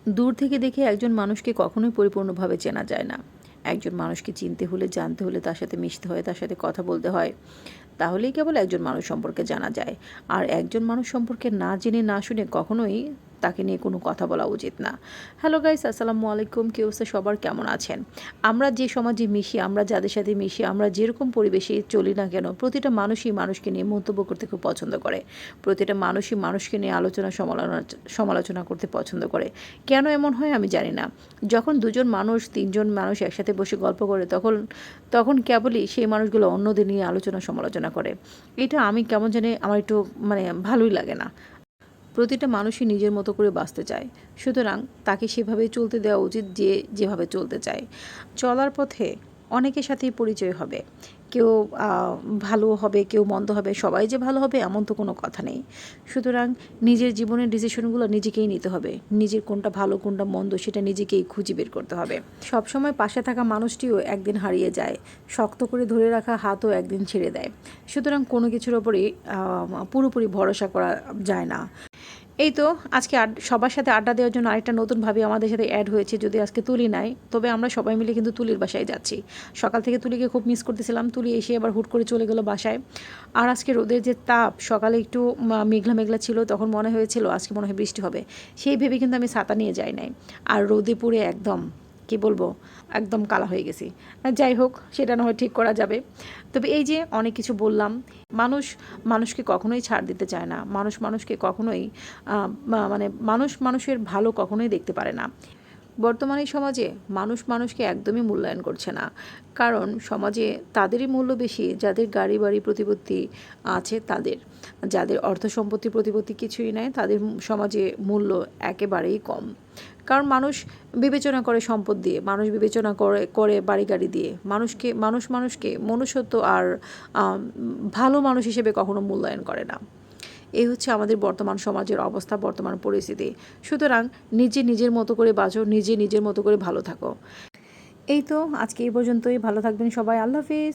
দূর থেকে দেখে একজন মানুষকে কখনোই পরিপূর্ণভাবে চেনা যায় না। একজন মানুষকে চিনতে হলে, জানতে হলে তার সাথে মিশতে হয়, তার সাথে কথা বলতে হয়। তাহলেই কেবল একজন মানুষ সম্পর্কে জানা যায়। আর একজন মানুষ সম্পর্কে না জেনে না শুনে কখনোই তাকে নিয়ে কোনো কথা বলা উচিত না। হ্যালো গাইস, আসসালামু আলাইকুম। কি অবস্থা সবার, কেমন আছেন? আমরা যে সমাজে মিশি, আমরা যাদের সাথে মিশি, আমরা যেরকম পরিবেশে চলি না কেন, প্রতিটা মানুষই মানুষকে নিয়ে মন্তব্য করতে খুব পছন্দ করে। প্রতিটা মানুষই মানুষকে নিয়ে আলোচনা সমালোচনা করতে পছন্দ করে। কেন এমন হয় আমি জানি না। যখন দুজন মানুষ, তিনজন মানুষ একসাথে বসে গল্প করে তখন তখন কেবলই সেই মানুষগুলো অন্যদের নিয়ে আলোচনা সমালোচনা করে। এটা আমি কেমন জানি, আমার একটু ভালোই লাগে না। প্রতিটা মানুষই নিজের মতো করে বাঁচতে চায়। সুতরাং তাকে সেভাবেই চলতে দেওয়া উচিত যে যেভাবে চলতে চায়। চলার পথে অনেকের সাথেই পরিচয় হবে। কেউ ভালো হবে, কেউ মন্দ হবে। সবাই যে ভালো হবে এমন তো কোনো কথা নেই। সুতরাং নিজের জীবনের ডিসিশনগুলো নিজেকেই নিতে হবে। নিজের কোনটা ভালো কোনটা মন্দ সেটা নিজেকেই খুঁজে বের করতে হবে। সবসময় পাশে থাকা মানুষটিও একদিন হারিয়ে যায়। শক্ত করে ধরে রাখা হাতও একদিন ছেড়ে দেয়। সুতরাং কোনো কিছুর ওপরেই পুরোপুরি ভরসা করা যায় না। এই তো আজকে সবার সাথে আড্ডা দেওয়ার জন্য আরেকটা নতুন ভাবি আমাদের সাথে অ্যাড হয়েছে। যদি আজকে তুলি নাই, তবে আমরা সবাই মিলে কিন্তু তুলির বাসায় যাচ্ছি। সকাল থেকে তুলিকে খুব মিস করতেছিলাম। তুলি এসে আবার হুট করে চলে গেল বাসায়। আর আজকে রোদের যে তাপ, সকালে একটু মেঘলা মেঘলা ছিল, তখন মনে হয়েছিল আজকে মনে হয় বৃষ্টি হবে। সেই ভেবে কিন্তু আমি ছাতা নিয়ে যাই নাই। আর রোদে পুড়ে একদম কি বলবো, একদম কালা হয়ে গেছি। যাই হোক, সেটা না হয় ঠিক করা যাবে। তবে এই যে অনেক কিছু বললাম, মানুষ মানুষকে কখনোই ছাড় দিতে চায় না। মানুষ মানুষকে কখনোই মানুষ মানুষের ভালো কখনোই দেখতে পারে না। বর্তমানে সমাজে মানুষ মানুষকে একদমই মূল্যায়ন করছে না। কারণ সমাজে তাদেরই মূল্য বেশি যাদের গাড়ি বাড়ি প্রতিপত্তি আছে তাদের। যাদের অর্থ সম্পত্তি প্রতিপত্তি কিছুই নাই, তাদের সমাজে মূল্য একেবারেই কম। কারণ মানুষ বিবেচনা করে সম্পদ দিয়ে, মানুষ বিবেচনা করে বাড়ি গাড়ি দিয়ে। মানুষকে মনুষ্যত্ব আর ভালো মানুষ হিসেবে কখনো মূল্যায়ন করে না। এই হচ্ছে আমাদের বর্তমান সমাজের অবস্থা, বর্তমান পরিস্থিতি। সুতরাং নিজের মতো করে বাঁচো, নিজের মতো করে ভালো থাকো। এই তো আজকে এই পর্যন্তই। ভালো থাকবেন সবাই। আল্লাহ হাফিজ।